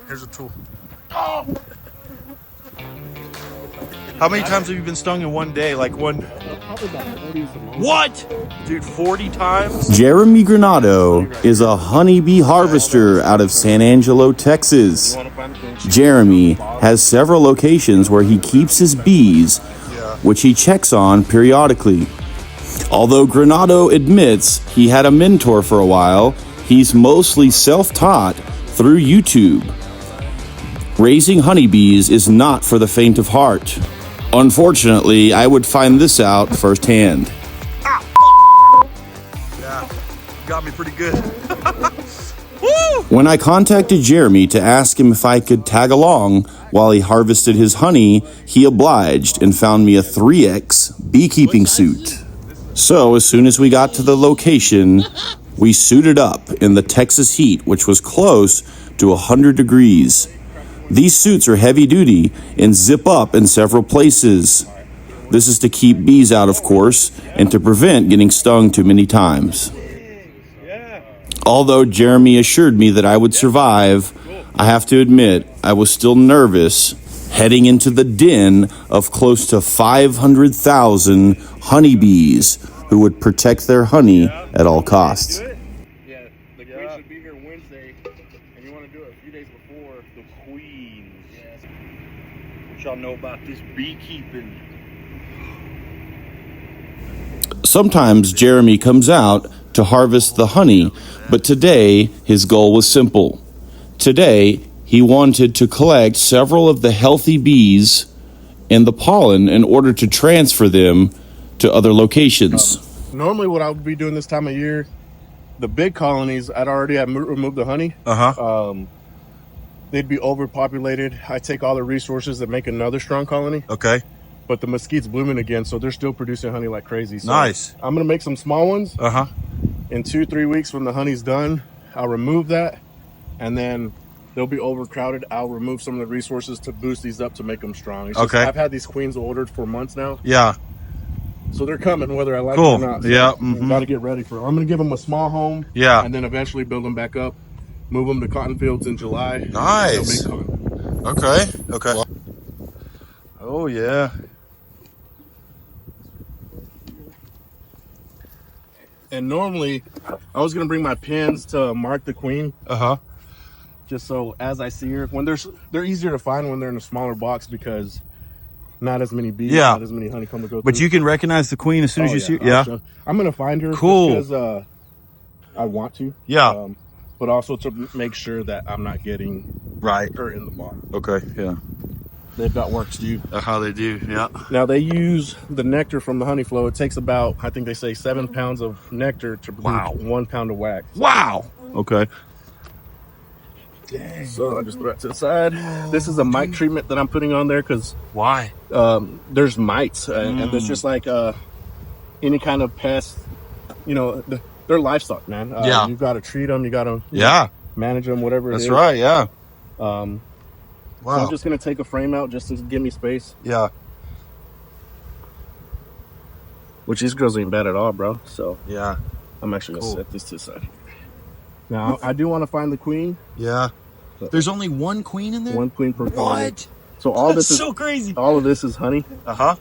Here's a tool. Oh! How many times have you been stung in one day? Like one? Probably about 40 is the most. What? Dude, 40 times? Jeremy Granado is a honeybee harvester out of San Angelo, Texas. Jeremy has several locations where he keeps his bees, which he checks on periodically. Although Granado admits he had a mentor for a while, he's mostly self-taught through YouTube. Raising honeybees is not for the faint of heart. Unfortunately, I would find this out firsthand. Yeah, got me pretty good. When I contacted Jeremy to ask him if I could tag along while he harvested his honey, he obliged and found me a 3X beekeeping suit. So as soon as we got to the location, we suited up in the Texas heat, which was close to 100 degrees. These suits are heavy duty and zip up in several places. This is to keep bees out, of course, and to prevent getting stung too many times. Although Jeremy assured me that I would survive, I have to admit I was still nervous heading into the den of close to 500,000 honeybees who would protect their honey at all costs. Yeah, the queen should be here Wednesday, and you want to do it a few days before. The queens. Yes. What y'all know about this beekeeping? Sometimes Jeremy comes out to harvest the honey, but today his goal was simple. Today, he wanted to collect several of the healthy bees and the pollen in order to transfer them to other locations. Normally what I would be doing this time of year, the big colonies, I'd already have removed the honey. They'd be overpopulated. I take all the resources that make another strong colony. Okay. But the mesquite's blooming again, so they're still producing honey like crazy. So Nice. I'm going to make some small ones. Uh-huh. In 2-3 weeks when the honey's done, I'll remove that, and then they'll be overcrowded. I'll remove some of the resources to boost these up to make them strong. It's just, Okay. I've had these queens ordered for months now. Yeah. So they're coming whether I like Cool. it or not. So Yeah. Got to get ready for it. I'm going to give them a small home. Yeah. And then eventually build them back up. Move them to cotton fields in July. Nice. They'll make cotton. Okay. Okay. Oh, yeah. And normally, I was going to bring my pins to mark the queen. Uh-huh. Just so as I see her, when they're easier to find when they're in a smaller box because not as many bees, not as many honeycomb to go through. But you can recognize the queen as soon as you see her? Yeah. I'm going to find her. Cool. Because I want to. Yeah. But also to make sure that I'm not getting her in the box. Okay, yeah. They've got work to do. How they do, yeah. Now they use the nectar from the honey flow. It takes about, I think they say 7 pounds of nectar to produce 1 pound of wax. Wow. Okay. Dang. So I just throw it to the side. This is a mite treatment that I'm putting on there because why? There's mites and it's just like any kind of pest. You know, they're livestock, man. You've got to treat them. You got to manage them, whatever. That's right. Yeah. Wow. So I'm just going to take a frame out just to give me space. Yeah. Which these girls ain't bad at all, bro. So yeah, I'm actually going to set this to the side. Now, I do want to find the queen. Yeah. There's only one queen in there? One queen per colony. What? So all this is so crazy. All of this is honey. Uh-huh.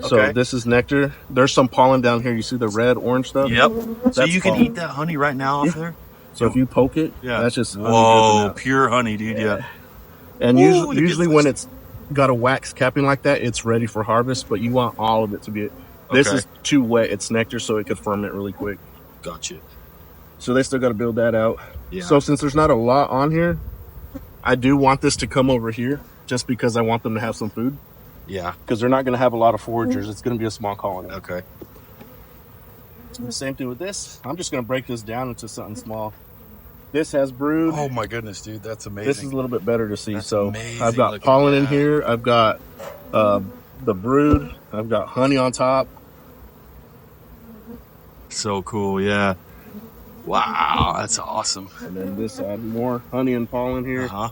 So this is nectar. There's some pollen down here. You see the red, orange stuff? Yep. So you can eat that honey right now off there? So if you poke it, that's just honey. Whoa, pure honey, dude. Yeah. And usually when it's got a wax capping like that, it's ready for harvest, but you want all of it to be... This is too wet. It's nectar, so it could ferment really quick. Gotcha. So they still got to build that out. Yeah. So since there's not a lot on here, I do want this to come over here just because I want them to have some food. Yeah. Because they're not going to have a lot of foragers. It's going to be a small colony. Okay. Same thing with this. I'm just going to break this down into something small. This has brood. Oh my goodness, dude. That's amazing. This is a little bit better to see. That's so amazing. I've got pollen in here. I've got the brood. I've got honey on top. So cool, yeah. Wow, that's awesome. And then this side, more honey and pollen here. Uh-huh.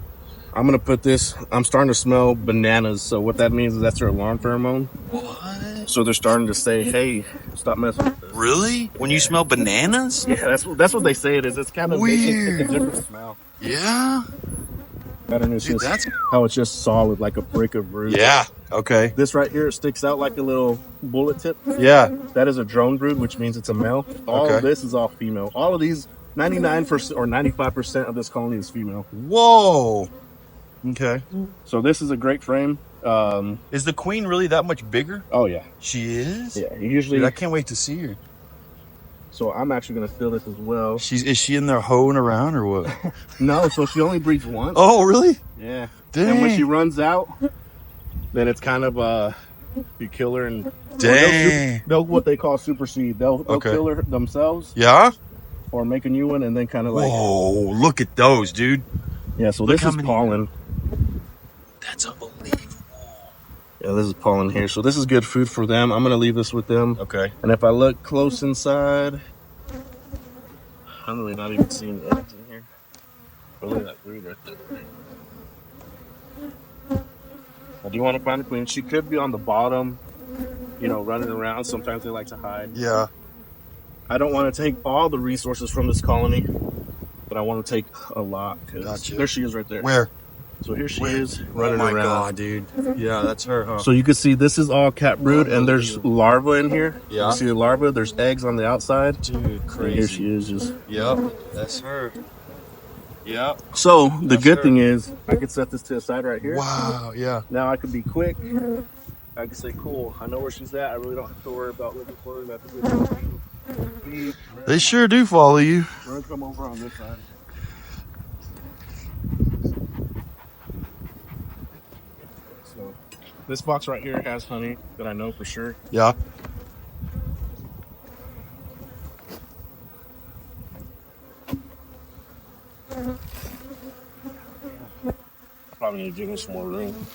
I'm going to put this, I'm starting to smell bananas. So what that means is that's their alarm pheromone. What? So they're starting to say, hey, stop messing with this. Really? When you smell bananas? Yeah, that's what they say it is. It's kind of weird. It's a different smell. Yeah? pattern is Dude, just how it's just solid, like a brick of brood. Yeah. Okay. This right here, it sticks out like a little bullet tip. Yeah. That is a drone brood, which means it's a male. All of this is all female. All of these, 99% or 95% of this colony is female. Whoa. Okay. So this is a great frame. Is the queen really that much bigger? Oh yeah, she is. Yeah, usually. Dude, I can't wait to see her. So I'm actually gonna fill this as well. Is she in there hoeing around or what? No, so she only breeds once. Oh really? Yeah. Dang. And when she runs out, then it's kind of you kill her and dang. They'll what they call supersede. They'll kill her themselves. Yeah. Or make a new one and then kind of like. Whoa! Look at those, dude. Yeah. So this is pollen. That's unbelievable. Yeah, this is pollen here. So this is good food for them. I'm gonna leave this with them. Okay. And if I look close inside, I'm really not even seeing anything here. Really, that brood right there. I do want to find a queen. She could be on the bottom, running around. Sometimes they like to hide. Yeah. I don't want to take all the resources from this colony, but I want to take a lot. Gotcha. There she is right there. Where? So here she is running around. Oh my god, dude. Yeah, that's her, huh? So you can see this is all cat brood, and there's larvae in here. Yeah. You see the larvae? There's eggs on the outside. Dude, crazy. And here she is just. Yep, that's her. Yep. So the good thing is I could set this to the side right here. Wow, yeah. Now I could be quick. I can say, cool, I know where she's at. I really don't have to worry about looking for her. They sure do follow you. We're gonna come over on this side. So this box right here has honey that I know for sure. Yeah. Probably need to give them some more room.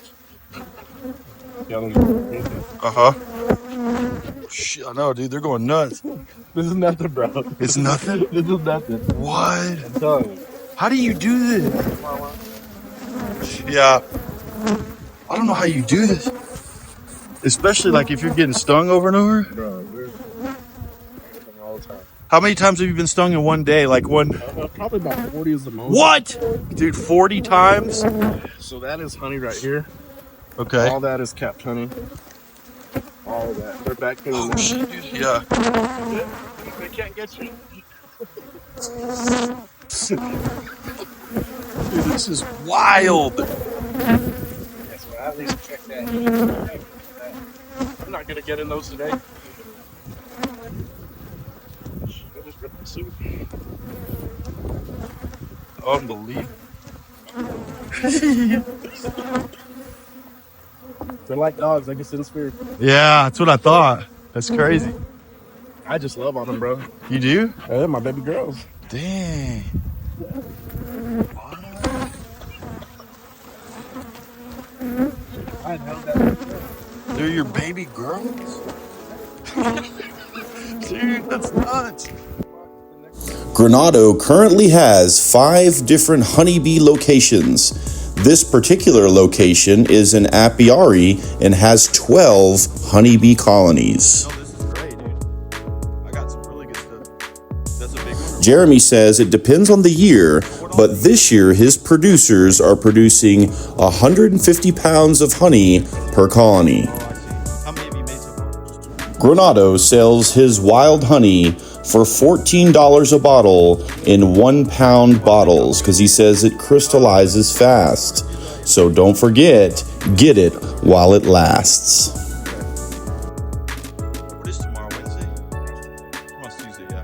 Uh-huh. Shit, I know, dude. They're going nuts. This is nothing, bro. It's nothing? This is nothing. What? I'm telling you. How do you do this? Yeah. I don't know how you do this. Especially like if you're getting stung over and over. Bro, we're all the time. How many times have you been stung in one day? Like one? Probably about 40 is the most. What? Dude, 40 times? So that is honey right here. Okay. All that is capped honey. All of that. They're back there. Oh, shit, dude. Yeah. They can't get you. Dude, this is wild. Yes, well, at least check that. I'm not going to get in those today. I just ripped the suit. Unbelievable. They're like dogs. I can sit in spirit. Yeah, that's what I thought. That's crazy. I just love on them, bro. You do? They're my baby girls. Dang. I know that. They're your baby girls? Dude, that's nuts. Granado currently has 5 different honeybee locations. This particular location is an apiary and has 12 honeybee colonies. No, this is great, dude. I got some really good stuff. That's a big order. Jeremy says it depends on the year, but this year his producers are producing 150 pounds of honey per colony. Oh, I see. How many have you made so far? Granado sells his wild honey for $14 a bottle in 1 pound bottles because he says it crystallizes fast. So don't forget, get it while it lasts. What is tomorrow, Wednesday? Tomorrow's Tuesday, yeah.